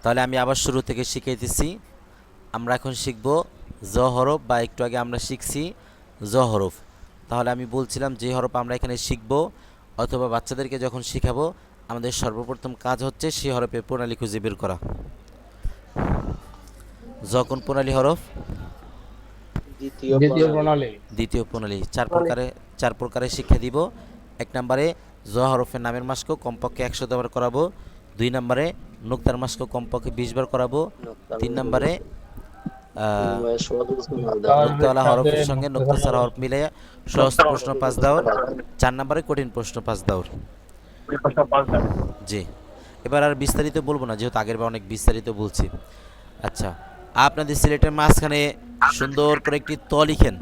তাহলে আমি আবার শুরু থেকে শিখাইতেছি। আমরা এখন শিখব জ হরফ, বা একটু আগে আমরা শিখছি জ হরফ। তাহলে আমি বলছিলাম যে হরফ আমরা এখানে শিখব অথবা বাচ্চাদেরকে যখন শিখাবো, আমাদের সর্বপ্রথম কাজ হচ্ছে সেই হরফের প্রণালী খুঁজে বের করা। জ কোন প্রণালী হরফ? দ্বিতীয় প্রণালী। দ্বিতীয় প্রণালী। চার প্রকারে শিক্ষা দিব। 1 নম্বরে জ হরফের নামের মাস্ক কমপক্ষে 100 বার করাবো। 2 নম্বরে নুক্তার মাস্ক কমপক্ষে 20 বার করাবো। 3 নম্বরে নুক্তাওয়ালা হরফের সঙ্গে নুক্তা ছাড়া হরফ মিলে সহজ প্রশ্ন 5 দাও। 4 নম্বরে কঠিন প্রশ্ন 5 দাও। জি, এবার আর বিস্তারিত বলবো না, যেহেতু আগের বার অনেক বিস্তারিত বলছি। আচ্ছা, আপনাদের সিলেটের মাঝখানে সুন্দর করে একটি ত লিখেন।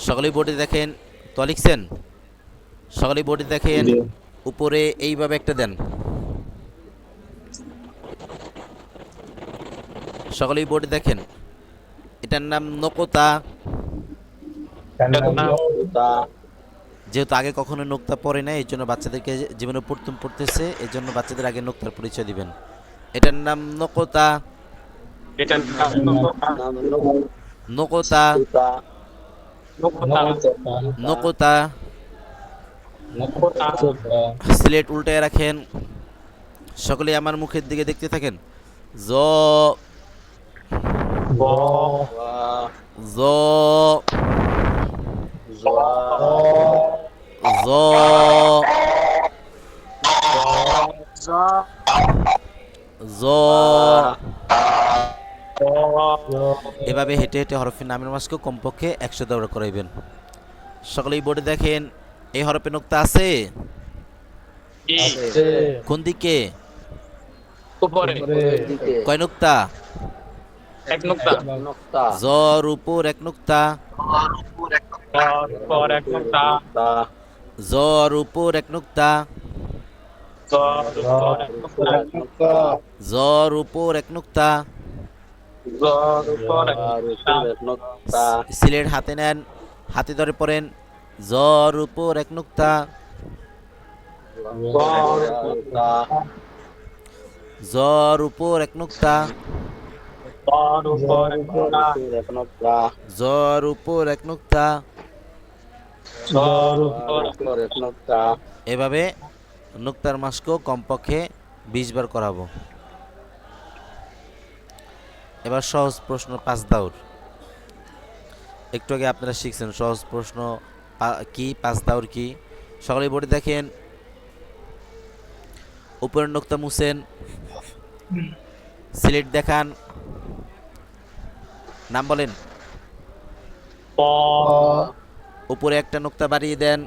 সকলেই বোর্ডে দেখেন, ত লিখছেন? সকলেই বোর্ডে দেখেন, উপরে এইভাবে একটা দেন। সকলেই বোর্ডে দেখেন, এটার নাম নকতা। যেহেতু আগে কখনো নোক্তা পড়ে নাই, এই জন্য বাচ্চাদেরকে জীবনে প্রথম পড়তেছে, এই জন্য বাচ্চাদের আগে নোক্তার পরিচয় দিবেন। এটার নাম নকতা। নকতা নকতা। সিলেট উল্টায় রাখেন। সকলে আমার মুখের দিকে দেখতে থাকেন। জ জ জ জ। এভাবে হেঁটে হেঁটে হরফের নামের মাসকে কমপক্ষে 100 বার করাইবেন। সকলেই বোর্ডে দেখেন, এই হরফে নোক্তা আছে? কোন দিকে? কয় নোক্তা? জর উপর 1 নোক্তা। জর উপর 1 নোক্তা। জর উপর 1 নোক্তা। সিলেট হাতে নেন, হাতে ধরে পড়েন। জর উপর 1 নোক্তা। জর উপর 1 নোক্তা। জর উপর 1 নোক্তা। এভাবে নোক্তার মাস্কও কমপক্ষে 20 বার করাবো। এবার সহজ প্রশ্ন 5 দাউর। একটু আগে আপনারা শিখছেন সহজ প্রশ্ন কি, 5 দাউর কি। সকলে বোর্ডে দেখেন, উপরের নোক্তা মুছেন। সিলেট দেখান, নাম বলেন। উপরে একটা নোক্তা বাড়িয়ে দেন।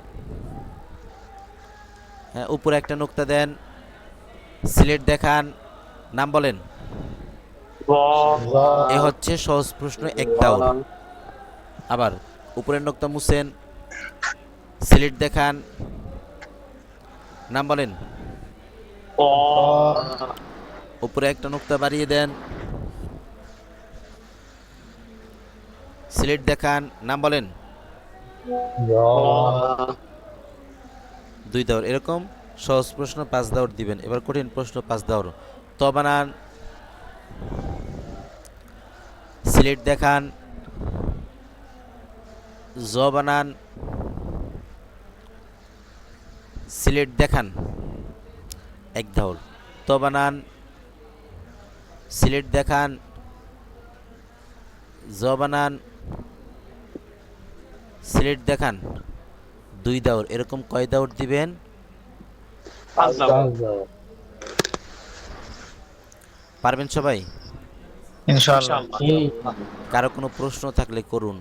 হ্যাঁ, উপরে একটা নোক্তা দেন। সিলেট দেখান, নাম বলেন। এ হচ্ছে সহজ প্রশ্ন 1 দাউর। আবার উপরের নোক্তা মুছেন, সিলেট দেখান, নাম বলেন। উপরে একটা নোক্তা বাড়িয়ে দেন। সিলেট দেখান, নাম বলেন। 2 দাউর। এরকম সহজ প্রশ্ন 5 দাউর দিবেন। এবার কঠিন প্রশ্ন 5 দাউর। ত বানান, সিলেট দেখান, জ বানান, সিলেট দেখান। 1 দাউর। ত বানান, সিলেট দেখান, জ বানান, সিলেট দেখান। 2 দাউর। এরকম কয় দাউর দিবেন? 5 পারবেন সবাই? ইনশাআল্লাহ। কারো কোনো প্রশ্ন থাকলে করুন।